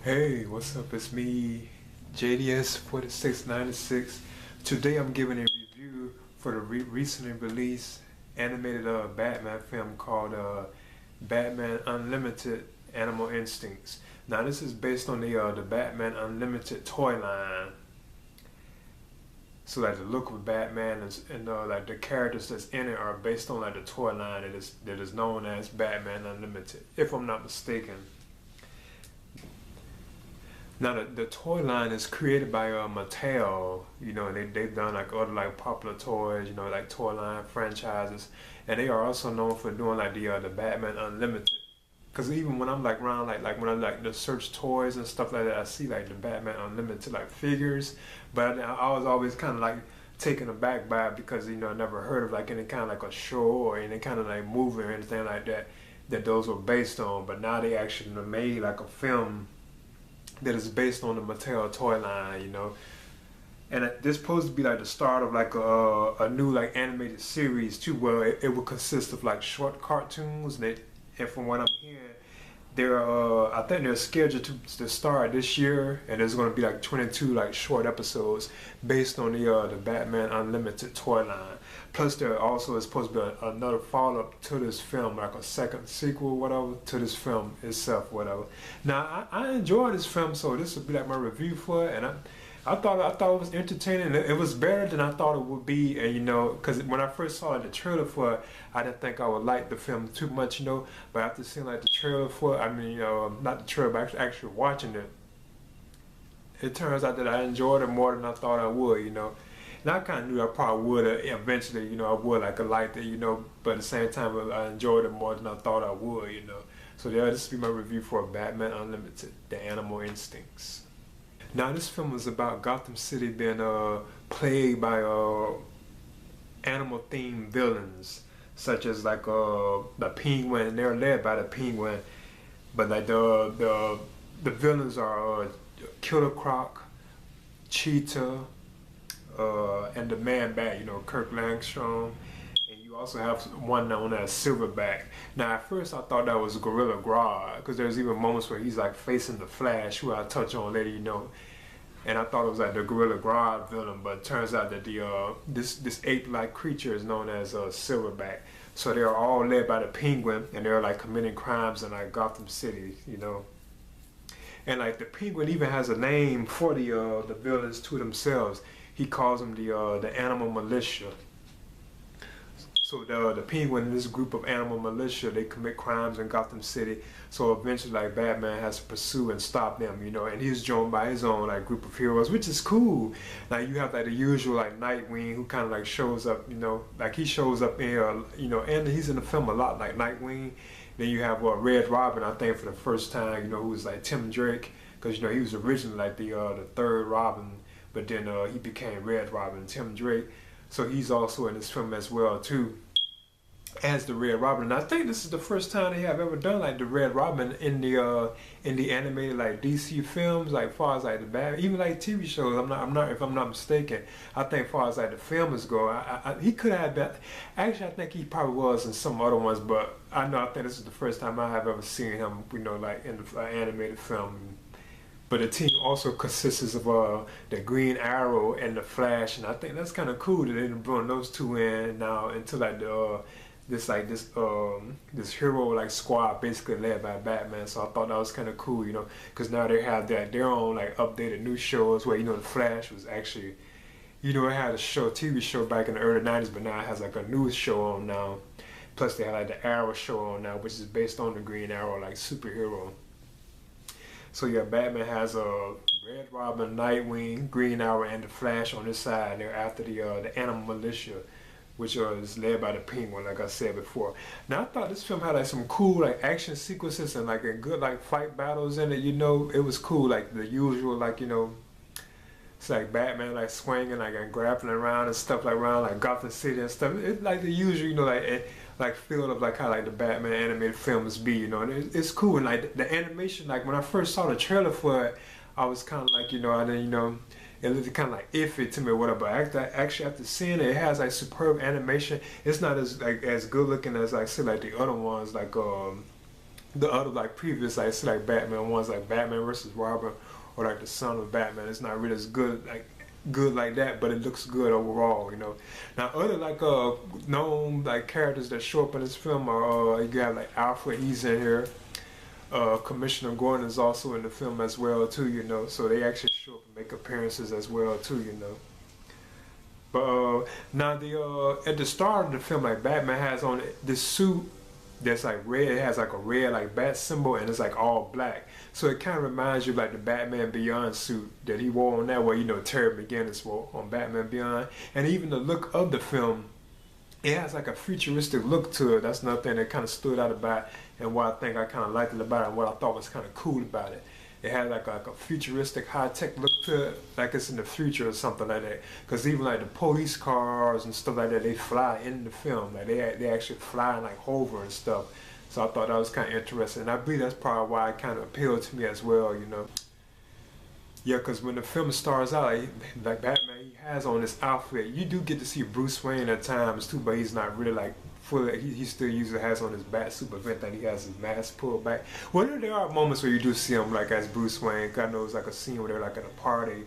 Hey, what's up? It's me, JDS4696. Today I'm giving a review for the recently released animated Batman film called Batman Unlimited Animal Instincts. Now this is based on the Batman Unlimited toy line. So like the look of Batman and like the characters that's in it are based on like the toy line that is known as Batman Unlimited, if I'm not mistaken. Now the toy line is created by Mattel, and they've done like other like popular toys, like toy line franchises, and they are also known for doing like the Batman Unlimited. Cause even when I'm like around like when I like to search toys and stuff like that, I see like the Batman Unlimited like figures, but I was always kind of like taken aback by it because I never heard of like any kind of like a show or any kind of like movie or anything like that those were based on. But now they actually made like a film that is based on the Mattel toy line, and this supposed to be like the start of like a new like animated series too. Well, it will consist of like short cartoons, and from what I'm hearing, I think they're scheduled to start this year, and there's going to be like 22 like short episodes based on the Batman Unlimited toy line. Plus, there also is supposed to be another follow-up to this film, like a second sequel, whatever, to this film itself, whatever. Now, I enjoyed this film, so this would be like my review for it, and I thought it was entertaining. It was better than I thought it would be, and because when I first saw the trailer for it, I didn't think I would like the film too much, But after seeing like the trailer for it, not the trailer, but actually watching it, it turns out that I enjoyed it more than I thought I would, And I kind of knew I probably would eventually, I would like liked it, But at the same time, I enjoyed it more than I thought I would, So yeah, this will be my review for Batman Unlimited, The Animal Instincts. Now this film is about Gotham City being plagued by animal-themed villains, such as like the Penguin, and they're led by the Penguin, but like the villains are Killer Croc, Cheetah, and the Man Bat, Kirk Langstrom, and you also have one known as Silverback. Now at first I thought that was Gorilla Grodd, because there's even moments where he's like facing the Flash, who I'll touch on later, and I thought it was like the Gorilla Grodd villain, but it turns out that this ape-like creature is known as Silverback. So they are all led by the Penguin, and they're like committing crimes in like Gotham City, And like the Penguin even has a name for the villains to themselves. He calls them the Animal Militia. So the Penguin and this group of Animal Militia, they commit crimes in Gotham City. So eventually, like Batman has to pursue and stop them, and he's joined by his own like group of heroes, which is cool. Like you have like the usual like Nightwing, who kind of like shows up, like he shows up in and he's in the film a lot, like Nightwing. Then you have Red Robin, I think for the first time, who was like Tim Drake, because he was originally like the third Robin, but then he became Red Robin, Tim Drake. So he's also in this film as well too, as the Red Robin. And I think this is the first time they have ever done like the Red Robin in the animated like DC films, like far as like the Batman, even like TV shows. I'm not if I'm not mistaken. I think far as like the films go, he could have been. Actually, I think he probably was in some other ones, but I think this is the first time I have ever seen him, like in the animated film. But the team also consists of the Green Arrow and the Flash, and I think that's kind of cool that they brought those two in now into like this hero like squad basically led by Batman. So I thought that was kind of cool, because now they have their own like updated new shows where the Flash was actually, it had a TV show back in the early '90s, but now it has like a new show on now. Plus they have like the Arrow show on now, which is based on the Green Arrow like superhero. So yeah, Batman has a Red Robin, Nightwing, Green Arrow, and the Flash on this side. And they're after the Animal Militia, which is led by the Penguin, like I said before. Now I thought this film had like some cool like action sequences and like a good like fight battles in it. It was cool, like the usual like it's like Batman like swinging like and grappling around and stuff like around like Gotham City and stuff. It's like the usual like feel of like how like the Batman animated films be, and it's cool. And like the animation, like when I first saw the trailer for it, I was kind of like, I didn't, it looked kind of like iffy to me or whatever. But after seeing it, it has like superb animation. It's not as good looking as like say like the other ones, like the other like previous like say like Batman ones like Batman versus Robin or like the Son of Batman. It's not really as good like that, but it looks good overall, you know. Now other like known like characters that show up in this film are you have like Alfred, he's in here. Commissioner Gordon is also in the film as well too, you know. So they actually show up and make appearances as well too, you know. But now the at the start of the film, like Batman has on this suit that's like red. It has like a red like bat symbol, and it's like all black. So it kind of reminds you of like the Batman Beyond suit that he wore on that way. You know, Terry McGinnis wore on Batman Beyond, and even the look of the film, it has like a futuristic look to it. That's another thing that kind of stood out about it, and what I think I kind of liked it about it, and what I thought was kind of cool about it. It had like a futuristic high-tech look to it, like it's in the future or something like that. Because even like the police cars and stuff like that, they fly in the film. Like they actually fly and like hover and stuff. So I thought that was kind of interesting. And I believe that's probably why it kind of appealed to me as well, you know. Yeah, because when the film starts out, like Batman, he has on this outfit. You do get to see Bruce Wayne at times too, but he's not really like fully. He still usually has on his bat suit, but then he has his mask pulled back. Well, there are moments where you do see him like as Bruce Wayne. I know it's like a scene where they're like at a party,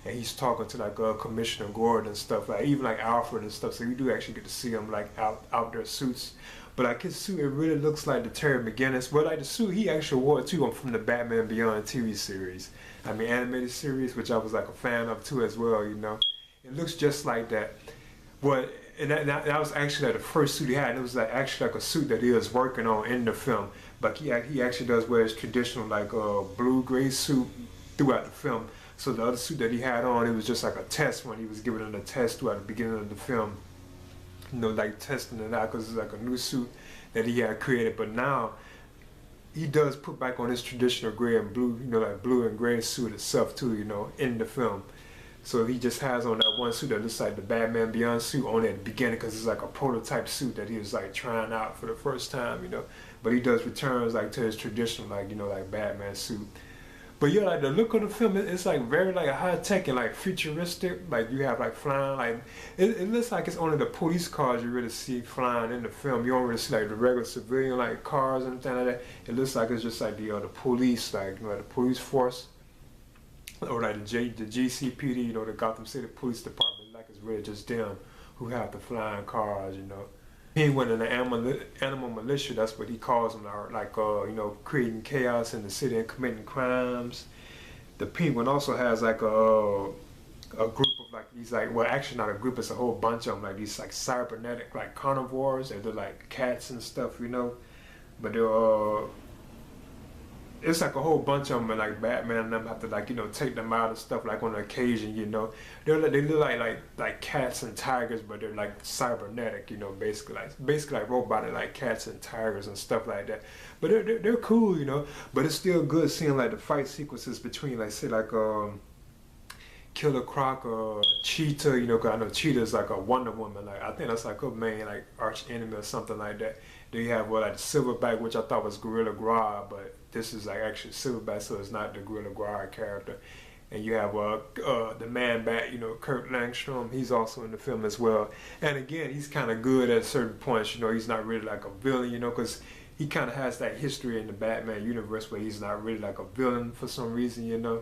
and he's talking to like Commissioner Gordon and stuff, like even like Alfred and stuff. So you do actually get to see him like out their suits. But like his suit, it really looks like the Terry McGinnis. Well, like the suit he actually wore too from the Batman Beyond TV series. I mean, animated series, which I was like a fan of too as well, you know. It looks just like that. But and that was actually like the first suit he had. And it was like actually like a suit that he was working on in the film. But he actually does wear his traditional like blue-gray suit throughout the film. So the other suit that he had on, it was just like a test when he was giving it a test throughout the beginning of the film. You know, like testing it out because it's like a new suit that he had created. But now he does put back on his traditional gray and blue, you know, like blue and gray suit itself too, you know, in the film. So he just has on that one suit that looks like the Batman Beyond suit on at the beginning because it's like a prototype suit that he was like trying out for the first time, you know. But he does returns like to his traditional, like, you know, like Batman suit. But yeah, like the look of the film, it's like very like high tech and like futuristic. Like you have like flying, like it looks like it's only the police cars you really see flying in the film. You don't really see like the regular civilian like cars and things like that. It looks like it's just like the police, like you know, the police force, or like the GCPD, you know, the Gotham City Police Department. Like it's really just them who have the flying cars, you know. Penguin and the animal militia, that's what he calls them, are like you know, creating chaos in the city and committing crimes. The Penguin also has like a group of like these like, well actually not a group, it's a whole bunch of them, like these like cybernetic like carnivores, and they're like cats and stuff, you know. But they're it's like a whole bunch of them, and like Batman and them have to like, you know, take them out and stuff like on occasion, you know. They look like cats and tigers, but they're like cybernetic, you know, basically like robotic like cats and tigers and stuff like that. But they're cool, you know. But it's still good seeing like the fight sequences between like say like Killer Croc or Cheetah, you know, cause I know Cheetah's like a Wonder Woman, like I think that's like her main like arch enemy or something like that. Then you have like Silverback, which I thought was Gorilla Grodd, but this is like actually Silverback, so it's not the Gorilla Grodd character. And you have the Man Bat, you know, Kurt Langstrom. He's also in the film as well. And again, he's kind of good at certain points. You know, he's not really like a villain, you know, because he kind of has that history in the Batman universe where he's not really like a villain for some reason, you know.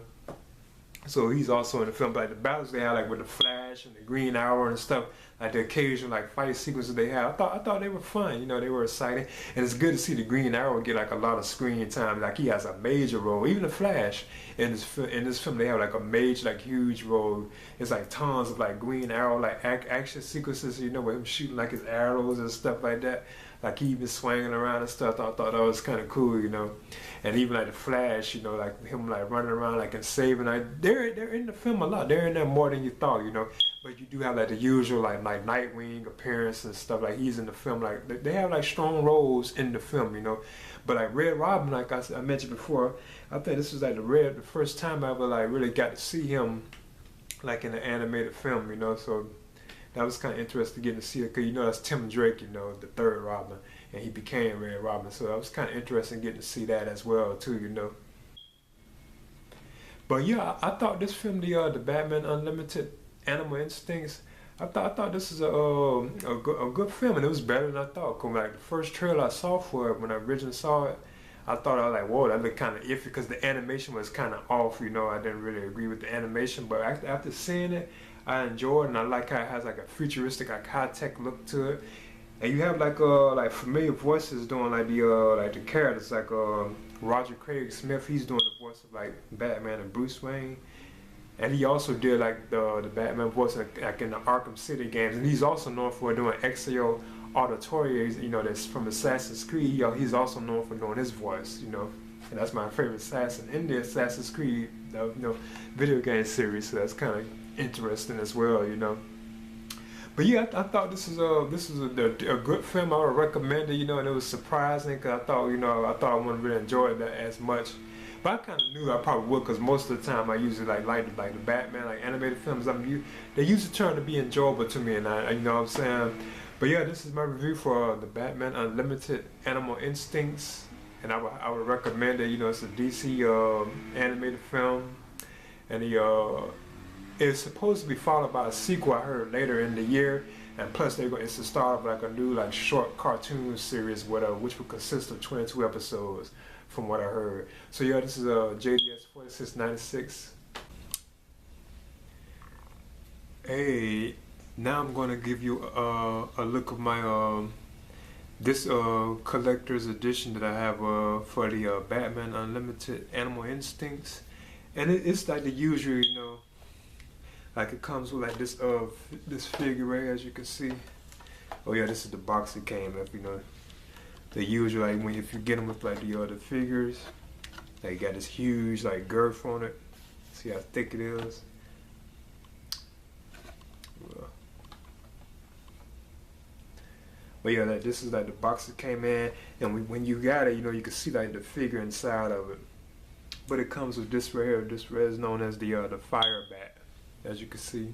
So he's also in the film. But like the battles they have, like with the Flash and the Green Arrow and stuff, like the occasional like fight sequences they have, I thought they were fun. You know, they were exciting, and it's good to see the Green Arrow get like a lot of screen time. Like he has a major role. Even the Flash in this film, they have like a major, like huge role. It's like tons of like Green Arrow like action sequences. You know, with him shooting like his arrows and stuff like that. Like he even swinging around and stuff. I thought that was kind of cool, you know. And even like the Flash, you know, like him like running around like and saving. Like they're in the film a lot. They're in there more than you thought, you know. But you do have like the usual like Nightwing appearance and stuff. Like he's in the film. Like they have like strong roles in the film, you know. But like Red Robin, like I mentioned before, I think this was like the first time I ever like really got to see him like in an animated film, you know. So that was kind of interesting getting to see it, because you know that's Tim Drake, you know, the third Robin, and he became Red Robin. So that was kind of interesting getting to see that as well too, you know. But yeah, I thought this film, the Batman Unlimited Animal Instincts, I thought this is a good film, and it was better than I thought. Cause like the first trailer I saw for it when I originally saw it, I thought I was like, whoa, that looked kind of iffy because the animation was kind of off. You know, I didn't really agree with the animation, but after seeing it, I enjoyed it, and I like how it has like a futuristic, like high tech look to it. And you have like familiar voices doing like the characters like Roger Craig Smith. He's doing the voice of like Batman and Bruce Wayne, and he also did like the Batman voice like in the Arkham City games. And he's also known for doing Exio Auditoria. You know, that's from Assassin's Creed. He's also known for doing his voice. You know, and that's my favorite assassin in the Assassin's Creed video game series. So that's kind of interesting as well. You know. But yeah, I thought this is a good film. I would recommend it, you know, and it was surprising because I thought I wouldn't really enjoy that as much. But I kind of knew I probably would because most of the time I usually like the Batman, like animated films. They usually turn to be enjoyable to me, and you know what I'm saying. But yeah, this is my review for the Batman Unlimited Animal Instincts, and I would recommend it. You know, it's a DC animated film, and it's supposed to be followed by a sequel, I heard, later in the year, and plus it's the start of like a new like short cartoon series which will consist of 22 episodes, from what I heard. So yeah, this is JDS 4696. Hey, now I'm gonna give you a look of my this collector's edition that I have for the Batman Unlimited Animal Instincts, and it's like the usual, you know. Like it comes with like this figure right here, as you can see. Oh yeah, this is the box it came with. You know, the usual like if you get them with like the figures, they got this huge like girth on it. See how thick it is. But yeah, this is like the box it came in, and when you got it, you know, you can see like the figure inside of it. But it comes with this right here. This right is known as the fire bat. As you can see,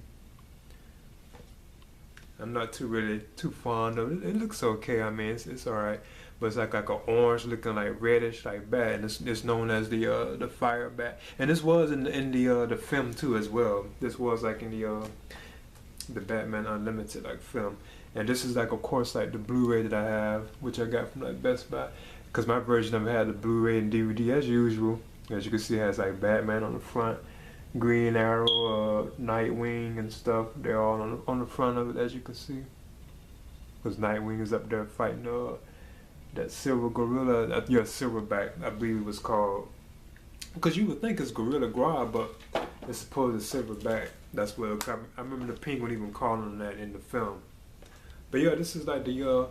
I'm not really too fond of it. It looks okay. I mean, it's all right, but it's like an orange looking like reddish like bat, and it's known as the fire bat. And this was in the film too as well. This was like in the Batman Unlimited like film. And this is like, of course, like the Blu-ray that I have, which I got from like Best Buy, because my version of it had the Blu-ray and DVD as usual. As you can see, it has like Batman on the front. Green Arrow, Nightwing and stuff, they're all on the front of it, as you can see. Because Nightwing is up there fighting that silver gorilla, silverback, I believe it was called. Because you would think it's Gorilla Grodd, but it's supposed to silverback. That's what I remember the Penguin even calling him that in the film. But yeah, this is like the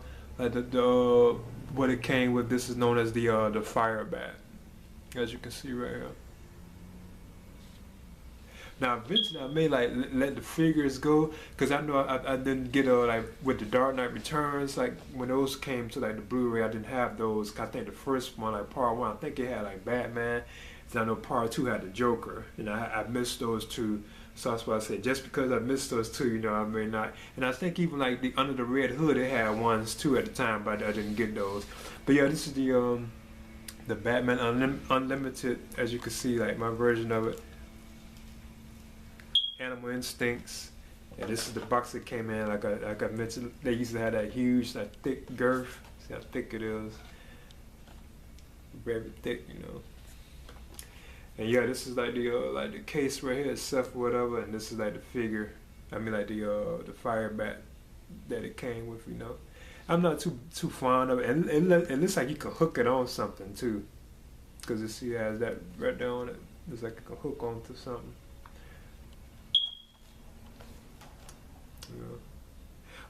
what it came with. This is known as the fire bat, as you can see right here. Now eventually I may like let the figures go, because I know I didn't get like with the Dark Knight Returns, like when those came to like the Blu-ray, I didn't have those. I think the first one, like part 1, I think it had like Batman, and I know part 2 had the Joker, and I missed those two. So that's why I said, just because I missed those two, you know, I may not. And I think even like the Under the Red Hood, they had ones too at the time, but I didn't get those. But yeah, this is the Batman Unlimited, as you can see, like my version of it. Animal Instincts, and this is the box that came in. Like I mentioned, they used to have that huge, that thick girth. See how thick it is, very thick, you know. And yeah, this is like the case right here itself or whatever, and this is like the figure. I mean like the fire bat that it came with, you know. I'm not too fond of it, and it looks like you can hook it on something too, because you see it has that right there on it. Looks like it can hook onto something. Yeah.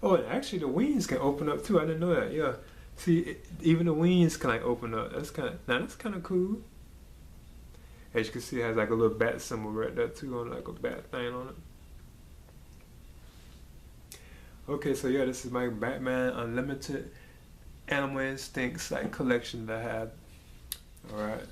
Oh, and actually the wings can open up too. I didn't know that. Yeah, see, even the wings can like open up. That's kind of cool. As you can see, it has like a little bat symbol right there too, on like a bat thing on it. Okay, so yeah, this is my Batman Unlimited Animal Instincts like collection that I had. All right.